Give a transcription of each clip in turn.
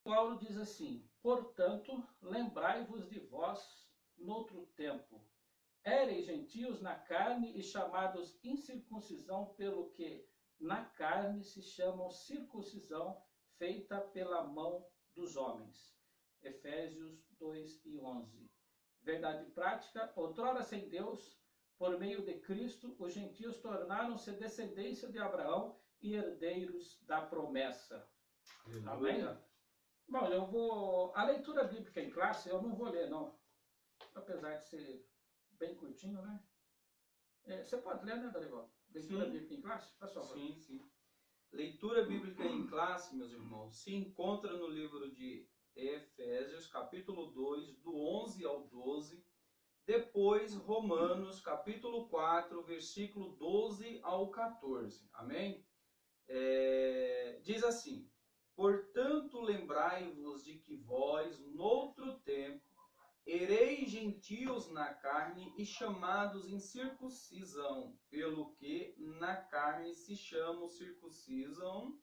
Paulo diz assim: portanto, lembrai-vos de vós noutro tempo. Éreis gentios na carne e chamados incircuncisão, pelo que na carne se chamam circuncisão, feita pela mão dos homens. Efésios 2:11. Verdade prática: outrora sem Deus, por meio de Cristo, os gentios tornaram-se descendência de Abraão e herdeiros da promessa. Amém? Bom, eu vou... A leitura bíblica em classe eu não vou ler, não. Apesar de ser bem curtinho, né? Você pode ler, né, Dorival? Leitura bíblica em classe? Pessoal, sim. Leitura bíblica em classe, meus irmãos, se encontra no livro de Efésios, capítulo 2, do 11 ao 12. Depois, Romanos, capítulo 4, versículo 12 ao 14. Amém? Diz assim: portanto, lembrai-vos de que vós, noutro tempo, ereis gentios na carne e chamados em circuncisão, pelo que na carne se chama circuncisão,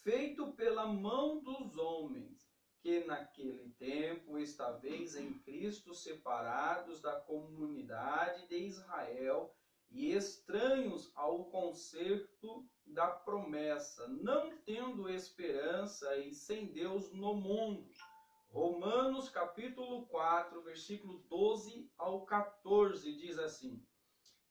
feito pela mão dos homens, que naquele tempo estáveis em Cristo separados da comunidade de Israel e estranhos ao concerto da promessa, não tendo esperança e sem Deus no mundo. Romanos capítulo 4, versículo 12 ao 14 diz assim: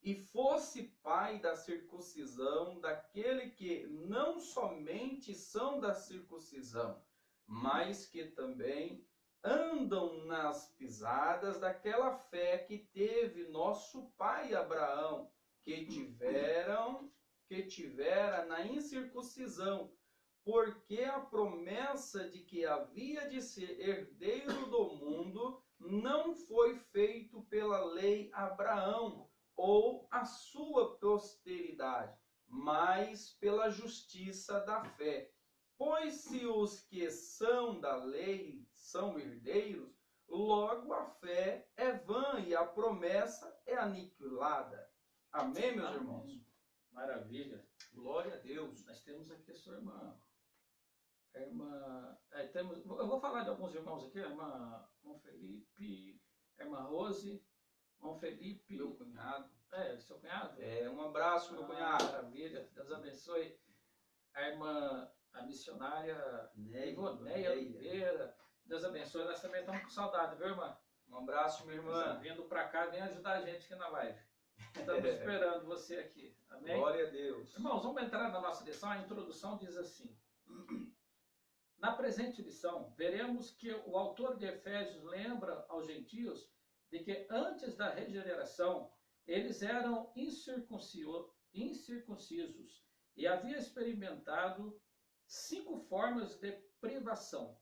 e fosse pai da circuncisão daquele que não somente são da circuncisão, mas que também andam nas pisadas daquela fé que teve nosso pai Abraão, que tivera na incircuncisão, porque a promessa de que havia de ser herdeiro do mundo não foi feito pela lei Abraão ou a sua posteridade, mas pela justiça da fé. Pois se os que são da lei são herdeiros, logo a fé é vã e a promessa é aniquilada. Amém, meus irmãos? Maravilha. Glória a Deus. Nós temos aqui a sua irmã. Eu vou falar de alguns irmãos aqui. A irmã Felipe, a irmã Rose, irmão Felipe. Meu cunhado. Seu cunhado? Um abraço, meu cunhado. Maravilha. Deus abençoe. A irmã, a missionária Ivoneia Oliveira. Deus abençoe. Nós também estamos com saudade, viu, irmã? Um abraço, minha irmã. Vindo para cá, vem ajudar a gente aqui na live. Estamos esperando você aqui. Amém? Glória a Deus. Irmãos, vamos entrar na nossa lição. A introdução diz assim: na presente lição, veremos que o autor de Efésios lembra aos gentios de que antes da regeneração, eles eram incircuncisos e havia experimentado 5 formas de privação.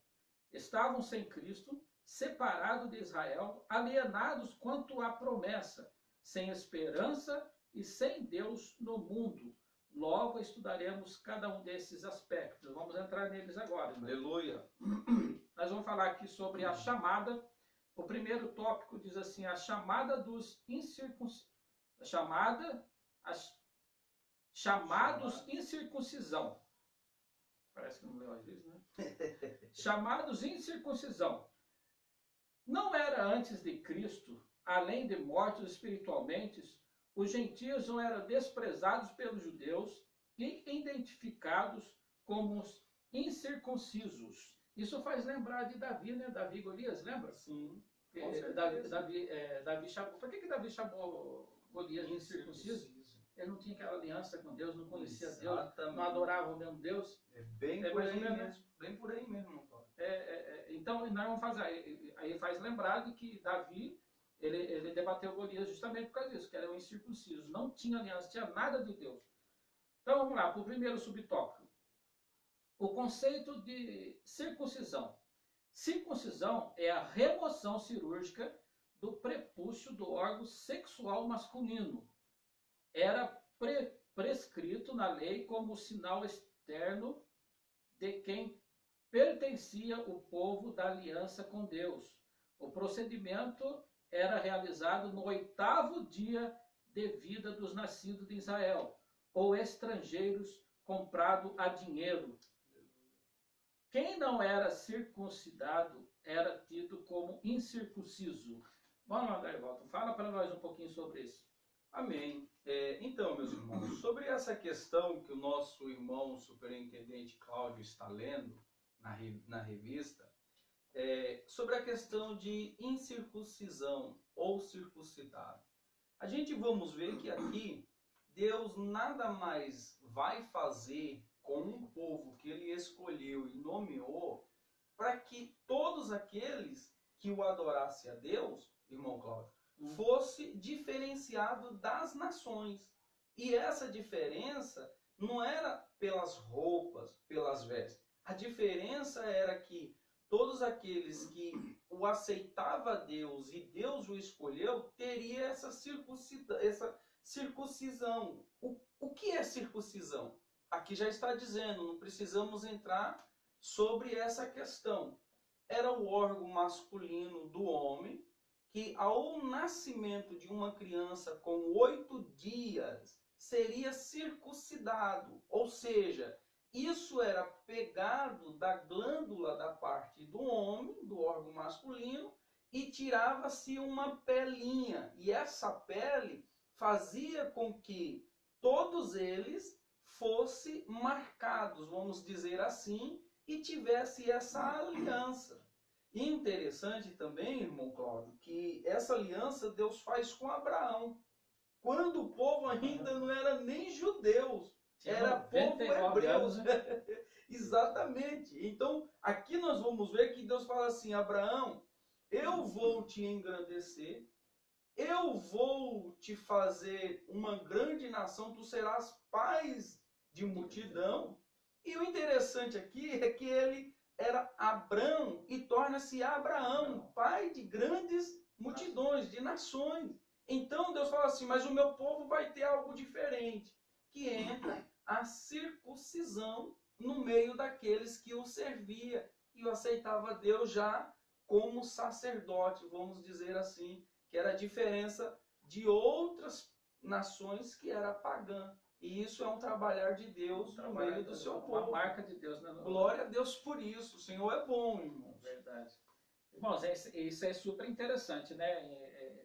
Estavam sem Cristo, separados de Israel, alienados quanto à promessa, sem esperança e sem Deus no mundo. Logo estudaremos cada um desses aspectos. Vamos entrar neles agora. Aleluia. Nós vamos falar aqui sobre a chamada. O primeiro tópico diz assim: a chamada dos chamados incircuncisão. Parece que não leu às vezes, né? Chamados incircuncisão. Não era antes de Cristo, além de mortos espiritualmente, os gentios não eram desprezados pelos judeus e identificados como os incircuncisos. Isso faz lembrar de Davi, né? Davi e Golias, lembra? Sim. Davi chamou. Por que Davi chamou Golias de incircunciso? Ele não tinha aquela aliança com Deus, não conhecia Deus, não adorava o mesmo Deus. Bem por aí mesmo. Então, nós vamos fazer. Aí faz lembrar de que Davi, ele debateu Golias justamente por causa disso, que era um incircunciso, não tinha aliança, tinha nada de Deus. Então vamos lá, para o primeiro subtópico. O conceito de circuncisão. Circuncisão é a remoção cirúrgica do prepúcio do órgão sexual masculino. Era prescrito na lei como sinal externo de quem pertencia o povo da aliança com Deus. O procedimento era realizado no 8º dia de vida dos nascidos de Israel, ou estrangeiros comprado a dinheiro. quem não era circuncidado era tido como incircunciso. Vamos lá, Garibaldo, fala para nós um pouquinho sobre isso. Amém. Então, meus irmãos, sobre essa questão que o nosso irmão superintendente Cláudio está lendo na revista, sobre a questão de incircuncisão ou circuncidado. A gente vamos ver que aqui Deus nada mais vai fazer com um povo que ele escolheu e nomeou para que todos aqueles que o adorassem a Deus, irmão Cláudio, fosse diferenciado das nações. E essa diferença não era pelas roupas, pelas vestes. A diferença era que todos aqueles que o aceitavam a Deus e Deus o escolheu, teria essa circuncisão. O que é circuncisão? Aqui já está dizendo, não precisamos entrar sobre essa questão. Era o órgão masculino do homem, que ao nascimento de uma criança com 8 dias, seria circuncidado. Ou seja, isso era pegado da glândula da parte do homem, do órgão masculino, e tirava-se uma pelinha. E essa pele fazia com que todos eles fossem marcados, vamos dizer assim, e tivesse essa aliança. E interessante também, irmão Cláudio, que essa aliança Deus faz com Abraão, quando o povo ainda não era nem judeus, era povo hebreu. Exatamente. Então, aqui nós vamos ver que Deus fala assim, Abraão, eu vou te engrandecer, eu vou te fazer uma grande nação, tu serás pais de multidão. E o interessante aqui é que ele era Abrão e torna-se Abraão, pai de grandes multidões, de nações. Então Deus fala assim, mas o meu povo vai ter algo diferente, que entra a circuncisão no meio daqueles que o servia e o aceitava Deus já como sacerdote, vamos dizer assim, que era a diferença de outras nações que era pagã. E isso é um trabalhar de Deus no meio do seu povo. Uma marca de Deus, né? Glória a Deus por isso. O Senhor é bom, irmãos. Verdade. Irmãos, isso é super interessante, né?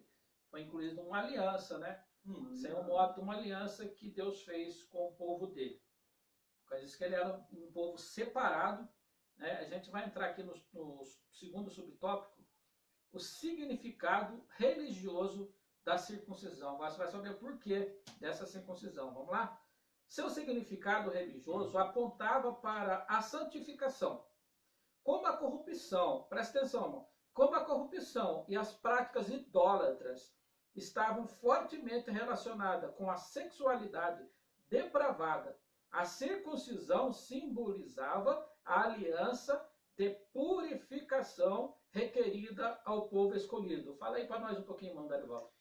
Foi incluído uma aliança, né? Isso é um modo de uma aliança que Deus fez com o povo dele. Por causa disso que ele era um povo separado, né? A gente vai entrar aqui no segundo subtópico, o significado religioso da circuncisão. Você vai saber o porquê dessa circuncisão. Vamos lá? Seu significado religioso apontava para a santificação. Como a corrupção, presta atenção, irmão, como a corrupção e as práticas idólatras estavam fortemente relacionadas com a sexualidade depravada, a circuncisão simbolizava a aliança de purificação requerida ao povo escolhido. Fala aí para nós um pouquinho, irmão Darivaldo.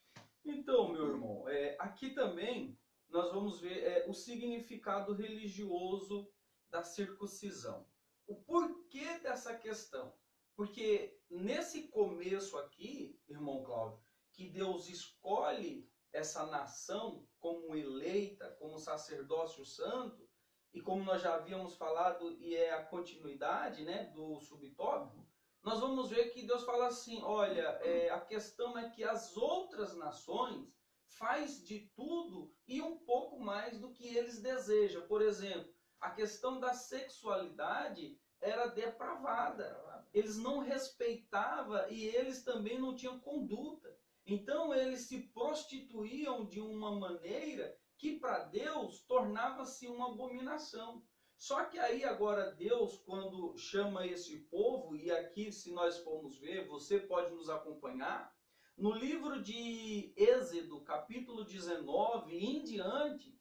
Então, meu irmão, aqui também nós vamos ver o significado religioso da circuncisão. O porquê dessa questão? Porque nesse começo aqui, irmão Cláudio, que Deus escolhe essa nação como eleita, como sacerdócio santo, e como nós já havíamos falado, e é a continuidade, né, do subtópico, nós vamos ver que Deus fala assim, olha, a questão é que as outras nações faz de tudo e um pouco mais do que eles desejam. Por exemplo, a questão da sexualidade era depravada. Eles não respeitavam e eles também não tinham conduta. Então eles se prostituíam de uma maneira que para Deus tornava-se uma abominação. Só que aí agora Deus, quando chama esse povo, e aqui se nós formos ver, você pode nos acompanhar, no livro de Êxodo, capítulo 19 em diante,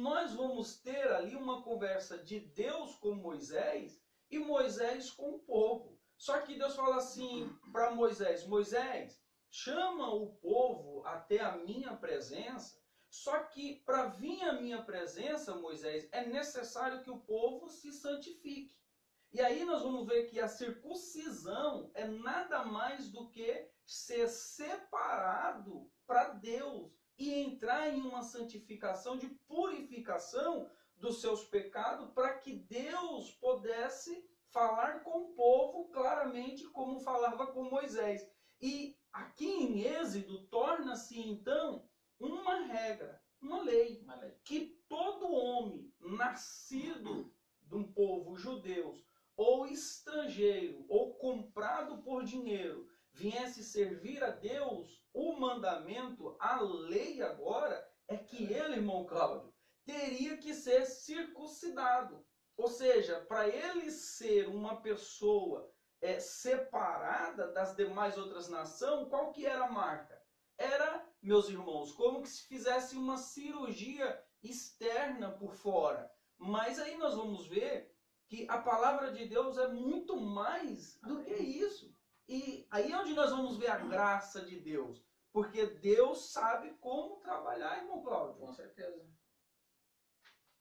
nós vamos ter ali uma conversa de Deus com Moisés e Moisés com o povo. Só que Deus fala assim para Moisés, Moisés, chama o povo até a minha presença, só que para vir à minha presença, Moisés, é necessário que o povo se santifique. E aí nós vamos ver que a circuncisão é nada mais do que ser separado para Deus e entrar em uma santificação de purificação dos seus pecados para que Deus pudesse falar com o povo claramente como falava com Moisés. E aqui em Êxodo torna-se então uma regra, uma lei, que todo homem nascido de um povo judeu ou estrangeiro ou comprado por dinheiro viesse servir a Deus, o mandamento, a lei agora é que ele, irmão Cláudio, teria que ser circuncidado. Ou seja, para ele ser uma pessoa separada das demais outras nações, qual que era a marca? Era, meus irmãos, como que se fizesse uma cirurgia externa por fora. Mas aí nós vamos ver que a palavra de Deus é muito mais do que isso. E aí é onde nós vamos ver a graça de Deus. Porque Deus sabe como trabalhar, irmão Cláudio. Com certeza.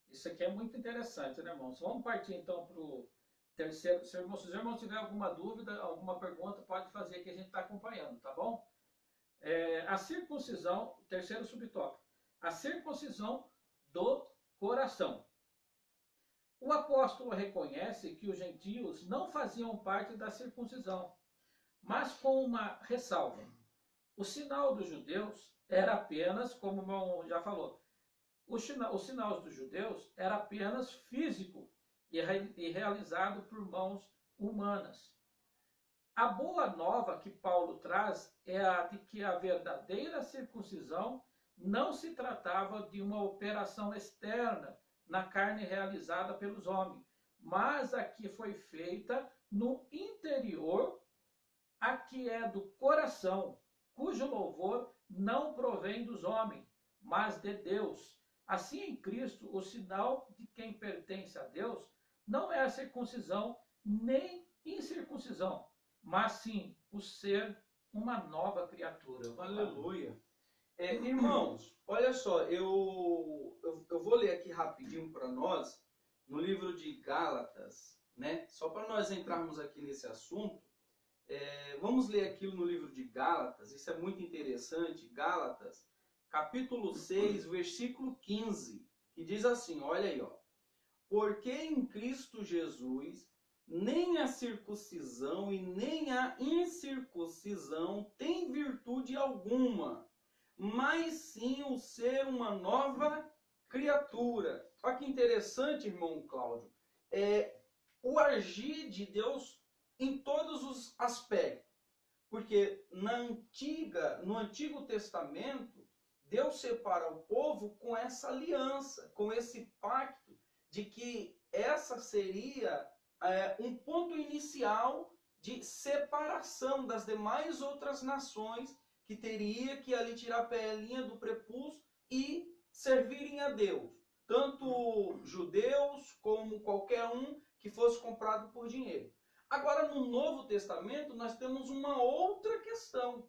Isso aqui é muito interessante, né, irmãos? Vamos partir então para o terceiro. Se os irmãos tiverem alguma dúvida, alguma pergunta, pode fazer que a gente está acompanhando, tá bom? A circuncisão, terceiro subtópico. A circuncisão do coração. O apóstolo reconhece que os gentios não faziam parte da circuncisão, mas com uma ressalva. O sinal dos judeus era apenas, como o irmão já falou, o sinal dos judeus era apenas físico e realizado por mãos humanas. A boa nova que Paulo traz é a de que a verdadeira circuncisão não se tratava de uma operação externa na carne realizada pelos homens, mas a que foi feita no interior, a que é do coração, cujo louvor não provém dos homens, mas de Deus. Assim, em Cristo, o sinal de quem pertence a Deus não é a circuncisão nem incircuncisão, mas sim o ser uma nova criatura. Aleluia. Irmãos, olha só, eu vou ler aqui rapidinho para nós, no livro de Gálatas, né? Só para nós entrarmos aqui nesse assunto, vamos ler aquilo no livro de Gálatas, isso é muito interessante, Gálatas, capítulo 6, versículo 15, que diz assim, olha aí, ó. Porque em Cristo Jesus, nem a circuncisão e nem a incircuncisão tem virtude alguma, mas sim o ser uma nova criatura. Olha que interessante, irmão Cláudio, o agir de Deus em todos os aspectos. Porque no Antigo Testamento, Deus separa o povo com essa aliança, com esse pacto, de que essa seria um ponto inicial de separação das demais outras nações que teria que ali tirar a pelinha do prepúcio e servirem a Deus. Tanto judeus como qualquer um que fosse comprado por dinheiro. Agora, no Novo Testamento, nós temos uma outra questão.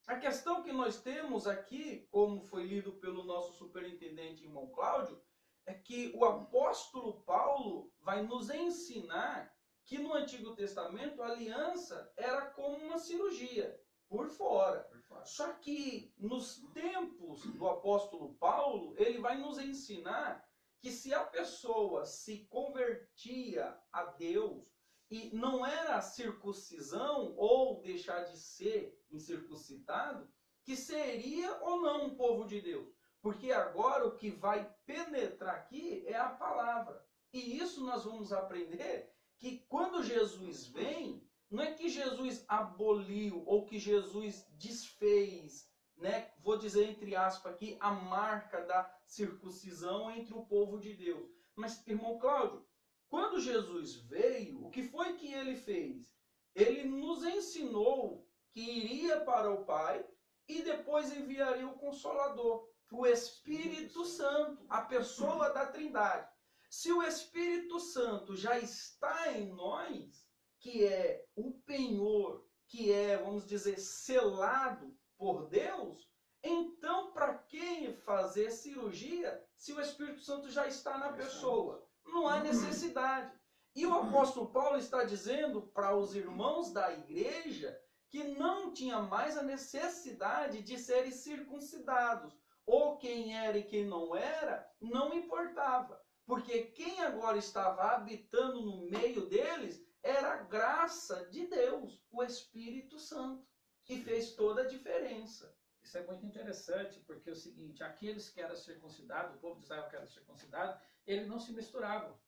A questão que nós temos aqui, como foi lido pelo nosso superintendente, irmão Cláudio, é que o apóstolo Paulo vai nos ensinar que no Antigo Testamento a aliança era como uma cirurgia, por fora. Só que nos tempos do apóstolo Paulo, ele vai nos ensinar que se a pessoa se convertia a Deus e não era a circuncisão ou deixar de ser incircuncidado, que seria ou não um povo de Deus. Porque agora o que vai penetrar aqui é a palavra. E isso nós vamos aprender que quando Jesus vem, não é que Jesus aboliu ou que Jesus desfez, né? Vou dizer entre aspas aqui, a marca da circuncisão entre o povo de Deus. Mas, irmão Cláudio, quando Jesus veio, o que foi que ele fez? Ele nos ensinou que iria para o Pai e depois enviaria o Consolador, o Espírito Santo, a pessoa da Trindade. Se o Espírito Santo já está em nós, que é o penhor, que é, vamos dizer, selado por Deus, então para que fazer cirurgia se o Espírito Santo já está na pessoa? Não há necessidade. E o apóstolo Paulo está dizendo para os irmãos da igreja que não tinha mais a necessidade de serem circuncidados. Ou quem era e quem não era, não importava. Porque quem agora estava habitando no meio deles era a graça de Deus, o Espírito Santo, que fez toda a diferença. Isso é muito interessante, porque é o seguinte, aqueles que eram circuncidados, o povo de Israel que era circuncidado, eles não se misturavam.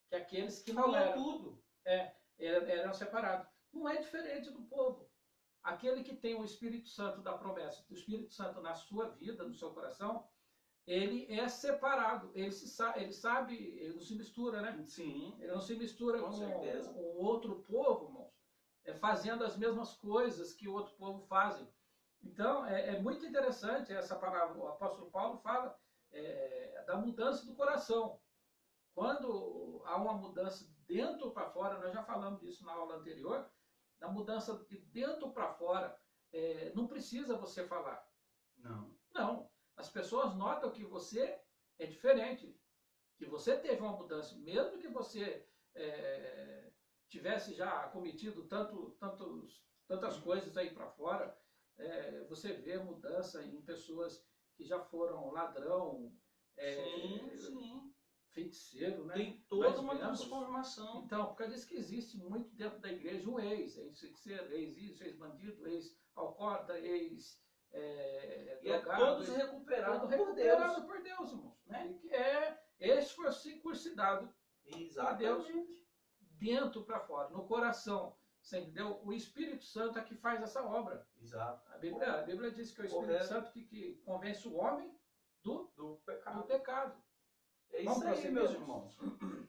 Que aqueles que não Falou eram, tudo. eram separados. Não é diferente do povo. Aquele que tem o Espírito Santo da promessa, o Espírito Santo na sua vida, no seu coração, ele é separado. Ele sabe, ele não se mistura, né? Sim. Ele não se mistura Com certeza. com outro povo, irmãos, fazendo as mesmas coisas que o outro povo fazem. Então, é muito interessante essa palavra. O apóstolo Paulo fala da mudança do coração. Quando há uma mudança de dentro para fora, nós já falamos disso na aula anterior, da mudança de dentro para fora, não precisa você falar. Não. Não. As pessoas notam que você é diferente, que você teve uma mudança, mesmo que você tivesse já cometido tantas coisas aí para fora, você vê mudança em pessoas que já foram ladrão, Sim. feiticeiro, né? Tem toda Nós uma vemos. transformação. Então, por causa disso que existe muito dentro da igreja um ex-feiticeiro, ex-isso, ex-bandido, ex-alcoólatra, E drogado, todos recuperados por recuperado Deus. por Deus, irmãos. Né? E que esse foi circuncidado Exatamente. dentro para fora, no coração. Você entendeu? O Espírito Santo é que faz essa obra. Exato. A Bíblia diz que é o Espírito Correto. Santo que convence o homem do Do pecado. pecado. É Vamos isso aí, prosseguir, meus irmãos? irmãos.